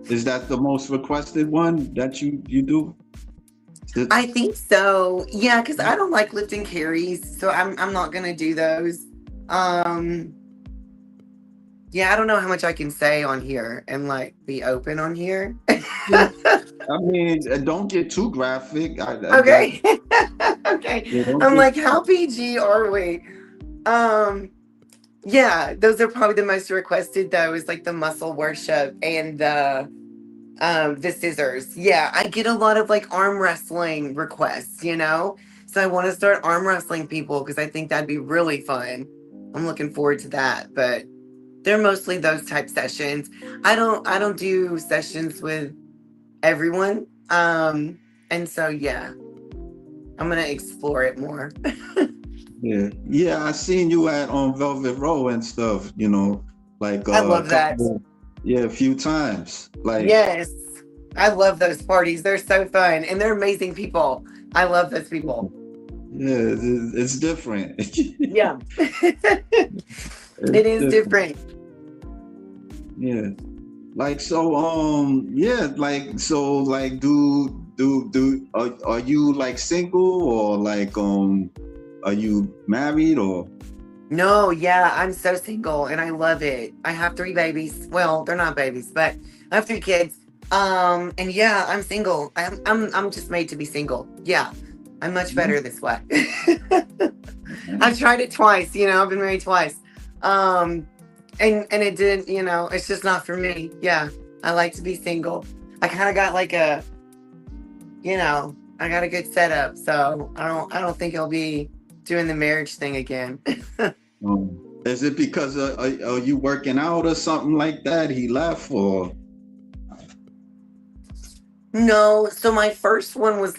Is that the most requested one that you do? I think so. Yeah, because I don't like lifting carries, so I'm not gonna do those. Um, yeah, I don't know how much I can say on here and like be open on here. I mean, don't get too graphic. That Okay. Okay. yeah, don't I'm get. like, how PG are we? Um, yeah, those are probably the most requested though, is like the muscle worship and the scissors. Yeah, I get a lot of like arm wrestling requests. So I want to start arm wrestling people because I think that'd be really fun. I'm looking forward to that, but they're mostly those type sessions. I don't do sessions with everyone. And so yeah, I'm gonna explore it more. Yeah, yeah. I seen you at on Velvet Row and stuff. Like I a love that. couple, yeah, a few times. Like, Yes. I love those parties. They're so fun and they're amazing people. I love those people. yeah, it's different. Yeah. It's It is different. different. Yeah. Like so, yeah, like so, like are you like single or like are you married or? No, yeah, I'm so single and I love it. I have three babies. Well, they're not babies, but I have three kids. And yeah, I'm single. I'm just made to be single. Yeah. I'm much better this way. I've tried it twice, I've been married twice. Um and it didn't, it's just not for me. Yeah. I like to be single. I kind of got like I got a good setup, so I don't think I'll be doing the marriage thing again. Is it because are you working out or something like that? He left or? No, so my first one was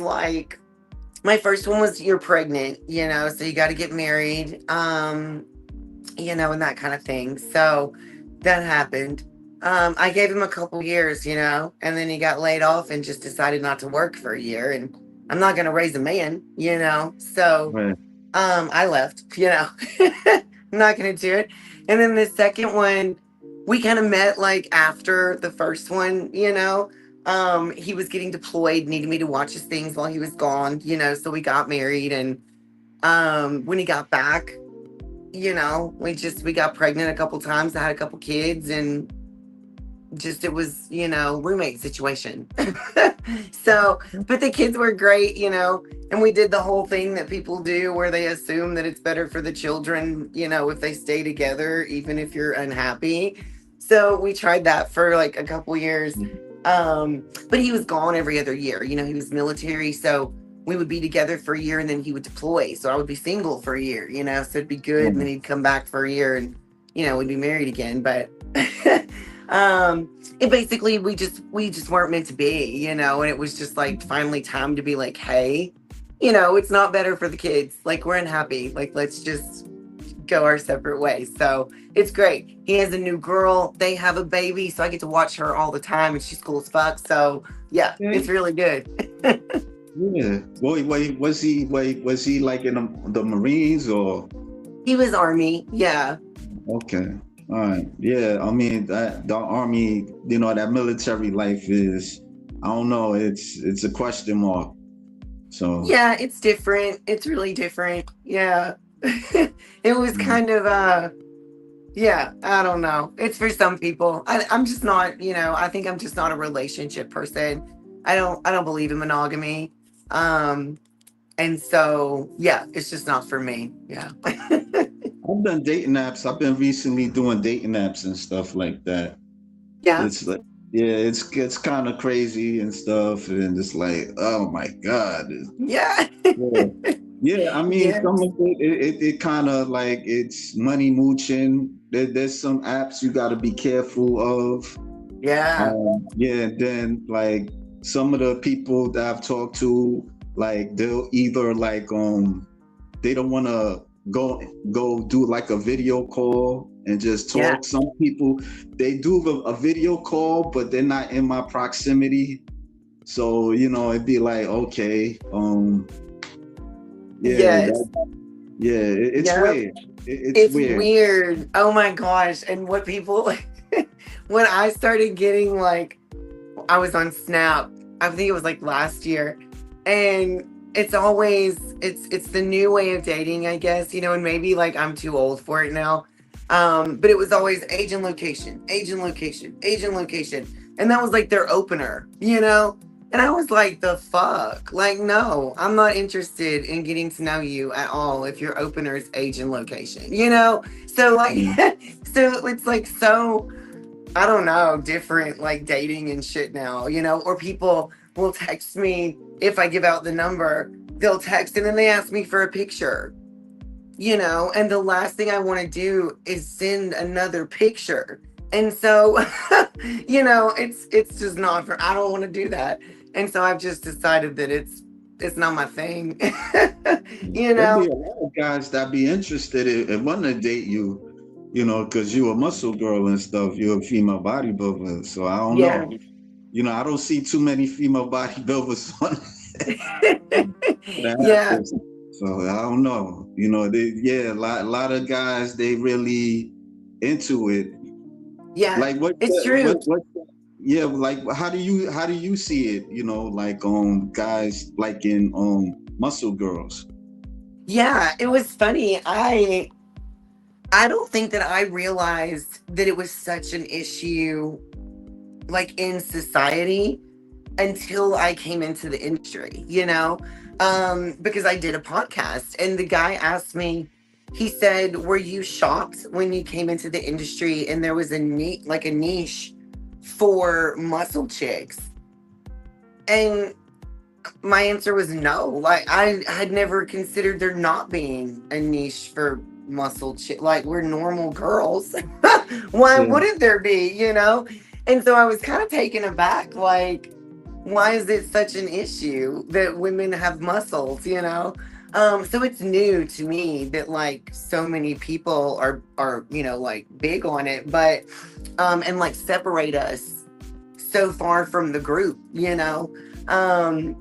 you're pregnant, so you got to get married, and that kind of thing. So that happened. I gave him a couple years, and then he got laid off and just decided not to work for a year. And I'm not going to raise a man. So Right. I left, I'm not going to do it. And then the second one, we kind of met like after the first one. He was getting deployed, needed me to watch his things while he was gone. So we got married. And when he got back, we got pregnant a couple times. I had a couple kids, and just it was roommate situation. So but the kids were great. And we did the whole thing that people do where they assume that it's better for the children if they stay together even if you're unhappy. So we tried that for like a couple years. But he was gone every other year. He was military, so we would be together for a year and then he would deploy, so I would be single for a year. So it'd be good, and then he'd come back for a year, and we'd be married again. But it basically we just weren't meant to be. And it was just like finally time to be like, hey, it's not better for the kids, like we're unhappy, like let's just go our separate ways. So it's great. He has a new girl, they have a baby, so I get to watch her all the time, and she's cool as fuck. So yeah, Okay. it's really good. Yeah. Was he like in the Marines or? He was army, yeah. Okay. All right. Yeah. I mean, that the army, that military life is, I don't know. It's a question mark. So. Yeah, it's different. It's really different. Yeah. It was Mm. kind of yeah, I don't know. It's for some people. I'm just not. I think I'm just not a relationship person. I don't believe in monogamy. Um and so yeah, it's just not for me. Yeah. I've done dating apps. I've been recently doing dating apps and stuff like that. Yeah. It's like, yeah, it's kind of crazy and stuff, and it's like, oh my god. Yeah. Yeah. Yeah, I mean, Yeah. some of it kind of like it's money mooching. There's some apps you got to be careful of. Yeah. Yeah, then like some of the people that I've talked to, like they'll either like they don't want to go do like a video call and just Yeah. talk. Some people they do a video call, but they're not in my proximity. So it'd be like, okay, yeah, Yes. yeah, it's Yep. weird. It's It's weird. weird. Oh my gosh. And what people when I started getting like I was on Snap. I think it was like last year. And it's always it's the new way of dating, I guess, and maybe like I'm too old for it now. But it was always age and location, age and location, age and location. And that was like their opener. And I was like, the fuck? Like, no, I'm not interested in getting to know you at all if your opener is age and location. So like Mm. so it's like so I don't know, different like dating and shit now, or people will text me if I give out the number, they'll text and then they ask me for a picture, and the last thing I want to do is send another picture. And so, it's just not for I don't want to do that. And so I've just decided that it's not my thing. you There'd be know? a lot of guys that be interested in wanting to date you, because you a muscle girl and stuff. You're a female bodybuilder, so I don't Yeah. know. I don't see too many female bodybuilders on the Yeah. actors. So I don't know. A lot of guys they really into it. Yeah. Like what It's what true. what yeah, like how do you see it, like guys like in muscle girls. Yeah, it was funny. I don't think that I realized that it was such an issue like in society until I came into the industry, because I did a podcast and the guy asked me, he said, were you shocked when you came into the industry and there was a niche for muscle chicks? And my answer was no. Like I had never considered there not being a niche for muscle chick. Like we're normal girls. Why Yeah. wouldn't there be? And so I was kind of taken aback. Like, why is it such an issue that women have muscles? So it's new to me that like so many people are like big on it, but and like separate us so far from the group. Um,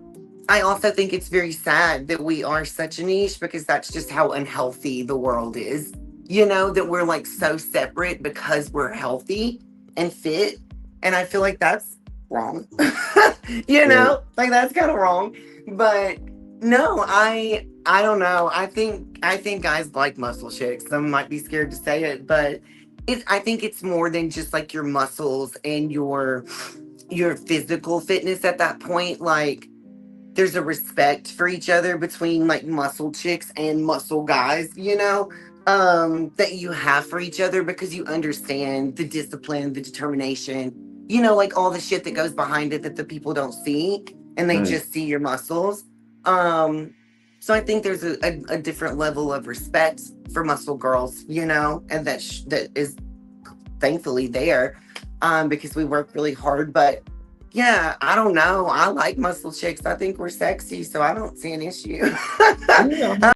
I also think it's very sad that we are such a niche because that's just how unhealthy the world is. That we're like so separate because we're healthy and fit. And I feel like that's wrong. Yeah. Like that's kind of wrong. But no, I don't know. I think guys like muscle chicks. Some might be scared to say it, but I think it's more than just like your muscles and your physical fitness at that point. Like there's a respect for each other between like muscle chicks and muscle guys, that you have for each other because you understand the discipline, the determination, like all the shit that goes behind it that the people don't see and they Right. just see your muscles. Um, so I think there's a different level of respect for muscle girls, and that is thankfully there because we work really hard. But yeah, I don't know. I like muscle chicks. I think we're sexy, so I don't see an issue. Yeah, I